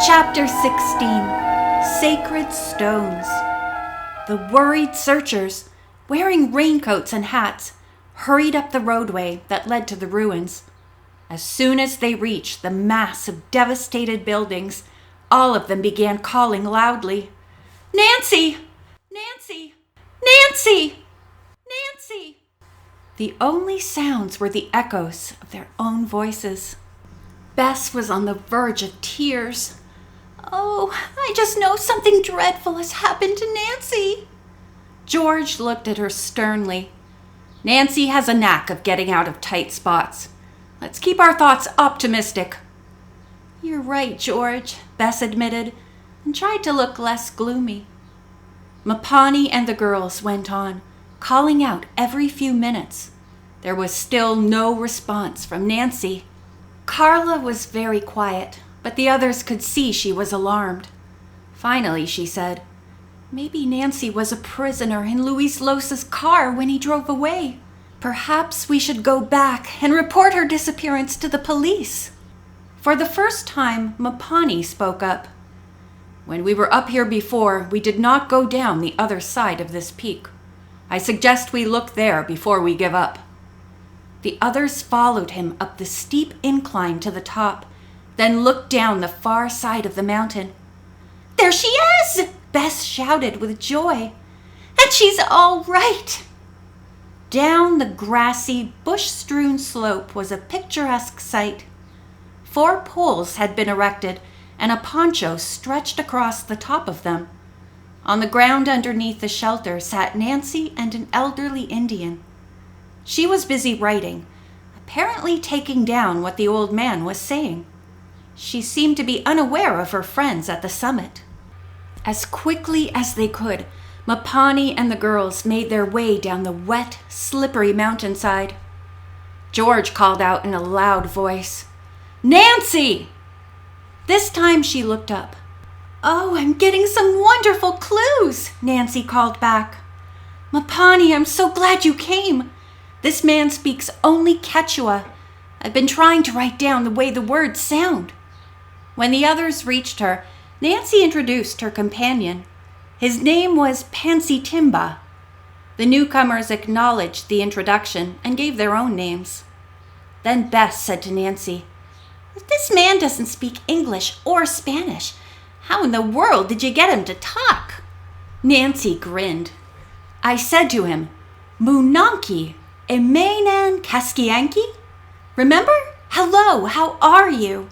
Chapter 16. Sacred Stones. The worried searchers, wearing raincoats and hats, hurried up the roadway that led to the ruins. As soon as they reached the mass of devastated buildings, all of them began calling loudly, "Nancy! Nancy! Nancy! Nancy!" The only sounds were the echoes of their own voices. Bess was on the verge of tears. "Oh, I just know something dreadful has happened to Nancy." George looked at her sternly. "Nancy has a knack of getting out of tight spots. Let's keep our thoughts optimistic." "You're right, George," Bess admitted, and tried to look less gloomy. Mapani and the girls went on, calling out every few minutes. There was still no response from Nancy. Carla was very quiet, but the others could see she was alarmed. Finally, she said, "Maybe Nancy was a prisoner in Luis Los's car when he drove away. Perhaps we should go back and report her disappearance to the police." For the first time, Mapani spoke up. "When we were up here before, we did not go down the other side of this peak. I suggest we look there before we give up." The others followed him up the steep incline to the top, then looked down the far side of the mountain. "There she is!" Bess shouted with joy. "And she's all right!" Down the grassy, bush-strewn slope was a picturesque sight. 4 poles had been erected, and a poncho stretched across the top of them. On the ground underneath the shelter sat Nancy and an elderly Indian. She was busy writing, apparently taking down what the old man was saying. She seemed to be unaware of her friends at the summit. As quickly as they could, Mapani and the girls made their way down the wet, slippery mountainside. George called out in a loud voice, "Nancy!" This time she looked up. "Oh, I'm getting some wonderful clues," Nancy called back. "Mapani, I'm so glad you came. This man speaks only Quechua. I've been trying to write down the way the words sound." When the others reached her, Nancy introduced her companion. His name was Timba. The newcomers acknowledged the introduction and gave their own names. Then Bess said to Nancy, "If this man doesn't speak English or Spanish, how in the world did you get him to talk?" Nancy grinned. "I said to him, 'Munanki, Emainan Kaskianki?' Remember? Hello, how are you?"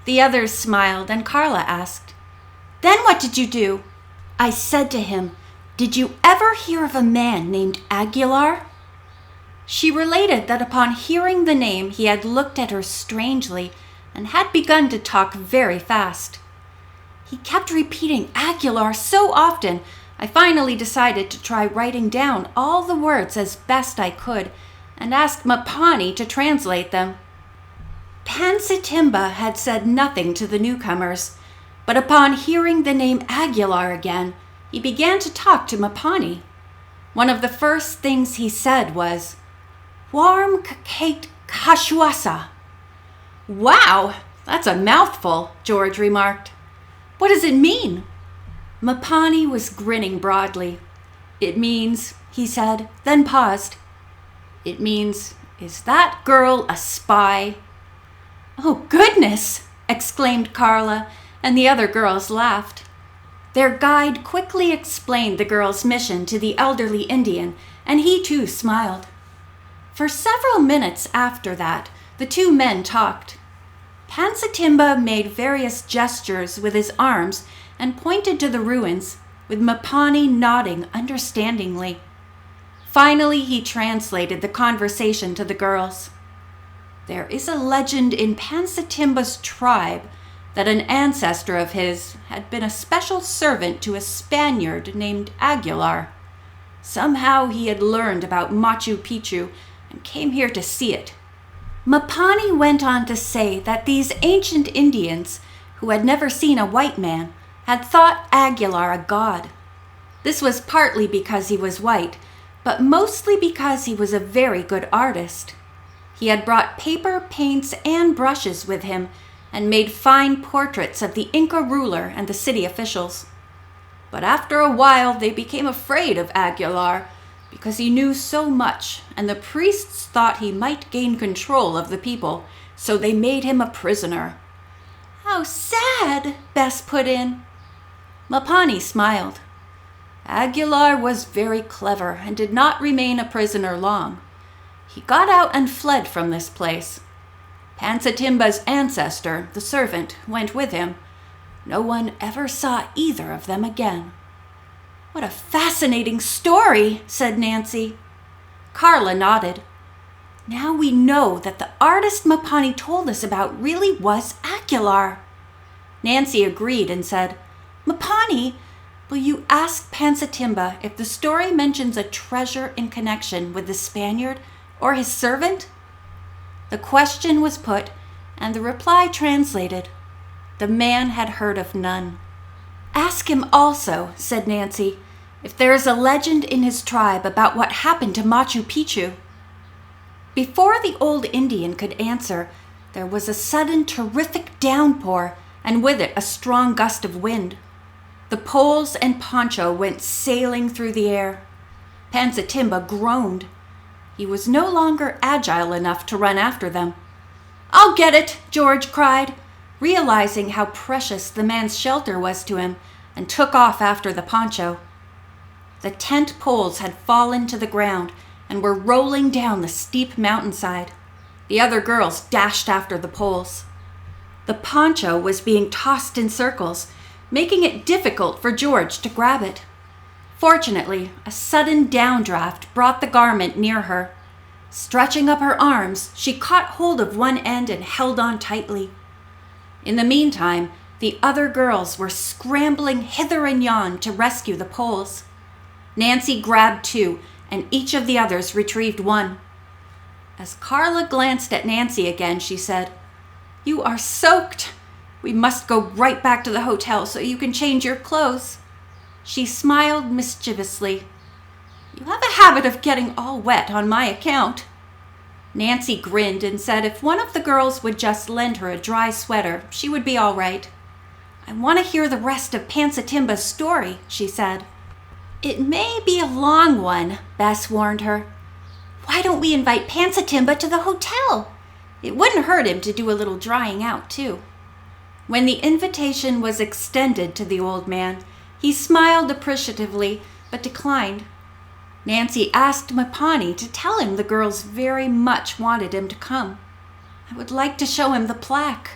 The others smiled, and Carla asked, "Then what did you do?" "I said to him, 'Did you ever hear of a man named Aguilar?'" She related that upon hearing the name, he had looked at her strangely and had begun to talk very fast. "He kept repeating Aguilar so often, I finally decided to try writing down all the words as best I could and asked Mapani to translate them." Timba had said nothing to the newcomers, but upon hearing the name Aguilar again, he began to talk to Mapani. One of the first things he said was, "Warm Kate Kashuasa." "Wow, that's a mouthful," George remarked. "What does it mean?" Mapani was grinning broadly. "It means," he said, then paused. "It means, is that girl a spy?" "Oh, goodness!" exclaimed Carla, and the other girls laughed. Their guide quickly explained the girls' mission to the elderly Indian, and he too smiled. For several minutes after that, the 2 men talked. Timba made various gestures with his arms and pointed to the ruins, with Mapani nodding understandingly. Finally, he translated the conversation to the girls. "There is a legend in Timba's tribe that an ancestor of his had been a special servant to a Spaniard named Aguilar. Somehow he had learned about Machu Pichu and came here to see it." Mapani went on to say that these ancient Indians, who had never seen a white man, had thought Aguilar a god. This was partly because he was white, but mostly because he was a very good artist. He had brought paper, paints, and brushes with him, and made fine portraits of the Inca ruler and the city officials. But after a while they became afraid of Aguilar because he knew so much, and the priests thought he might gain control of the people, so they made him a prisoner. "How sad," Bess put in. Mapani smiled. Aguilar was very clever and did not remain a prisoner long. He got out and fled from this place. Pansatimba's ancestor, the servant, went with him. No one ever saw either of them again. "What a fascinating story," said Nancy. Carla nodded. "Now we know that the artist Mapani told us about really was Aguilar." Nancy agreed and said, "Mapani, will you ask Pansatimba if the story mentions a treasure in connection with the Spaniard or his servant?" The question was put, and the reply translated. The man had heard of none. "Ask him also," said Nancy, "if there is a legend in his tribe about what happened to Machu Picchu." Before the old Indian could answer, there was a sudden terrific downpour, and with it a strong gust of wind. The poles and poncho went sailing through the air. Pansatimba groaned. He was no longer agile enough to run after them. "I'll get it," George cried, realizing how precious the man's shelter was to him, and took off after the poncho. The tent poles had fallen to the ground and were rolling down the steep mountainside. The other girls dashed after the poles. The poncho was being tossed in circles, making it difficult for George to grab it. Fortunately, a sudden downdraft brought the garment near her. Stretching up her arms, she caught hold of one end and held on tightly. In the meantime, the other girls were scrambling hither and yon to rescue the poles. Nancy grabbed two, and each of the others retrieved one. As Carla glanced at Nancy again, she said, "You are soaked. We must go right back to the hotel so you can change your clothes." She smiled mischievously. "You have a habit of getting all wet on my account." Nancy grinned and said if one of the girls would just lend her a dry sweater, she would be all right. "I want to hear the rest of Pansatimba's story," she said. "It may be a long one," Bess warned her. "Why don't we invite Pansatimba to the hotel? It wouldn't hurt him to do a little drying out, too." When the invitation was extended to the old man, he smiled appreciatively, but declined. Nancy asked Mapani to tell him the girls very much wanted him to come. "I would like to show him the plaque.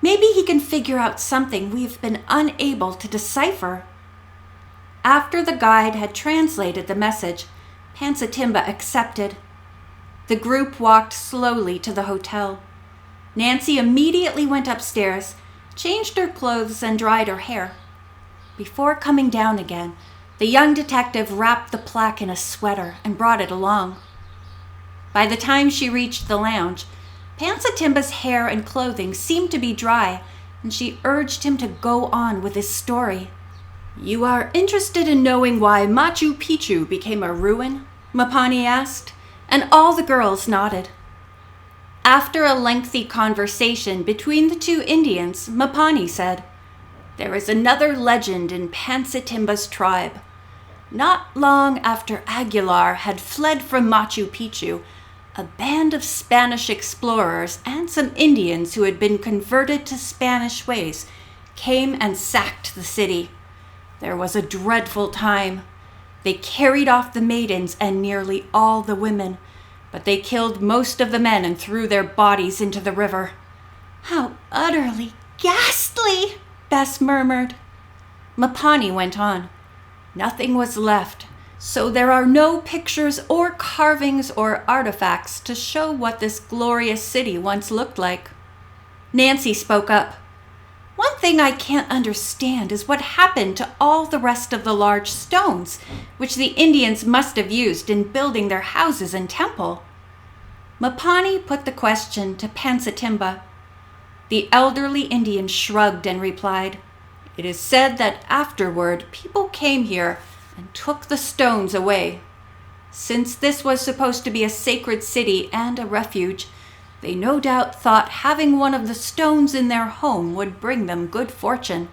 Maybe he can figure out something we've been unable to decipher." After the guide had translated the message, Pansatimba accepted. The group walked slowly to the hotel. Nancy immediately went upstairs, changed her clothes, and dried her hair. Before coming down again, the young detective wrapped the plaque in a sweater and brought it along. By the time she reached the lounge, Pansatimba's hair and clothing seemed to be dry, and she urged him to go on with his story. "You are interested in knowing why Machu Picchu became a ruin?" Mapani asked, and all the girls nodded. After a lengthy conversation between the two Indians, Mapani said, "There is another legend in Pansatimba's tribe. Not long after Aguilar had fled from Machu Picchu, a band of Spanish explorers and some Indians who had been converted to Spanish ways came and sacked the city. There was a dreadful time. They carried off the maidens and nearly all the women, but they killed most of the men and threw their bodies into the river." "How utterly ghastly," Bess murmured. Mapani went on. "Nothing was left, so there are no pictures or carvings or artifacts to show what this glorious city once looked like." Nancy spoke up. "One thing I can't understand is what happened to all the rest of the large stones, which the Indians must have used in building their houses and temple." Mapani put the question to Pansatimba. The elderly Indian shrugged and replied, "It is said that afterward people came here and took the stones away. Since this was supposed to be a sacred city and a refuge, They no doubt thought having one of the stones in their home would bring them good fortune.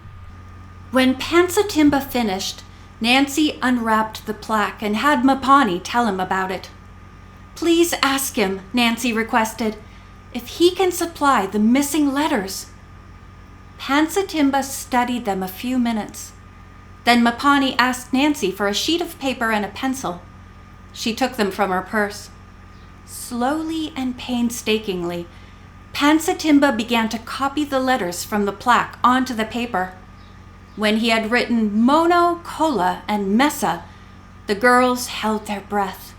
When Pansatimba finished, Nancy unwrapped the plaque and had Mapani tell him about it. "Please ask him," Nancy requested, "if he can supply the missing letters." Pansatimba studied them a few minutes. Then Mapani asked Nancy for a sheet of paper and a pencil. She took them from her purse. Slowly and painstakingly, Pansatimba began to copy the letters from the plaque onto the paper. When he had written Mono, Kola, and Mesa, the girls held their breath.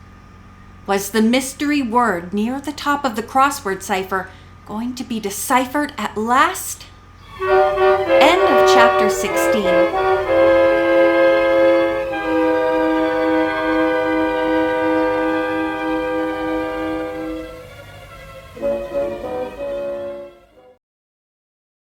Was the mystery word near the top of the crossword cipher going to be deciphered at last? End of chapter 16.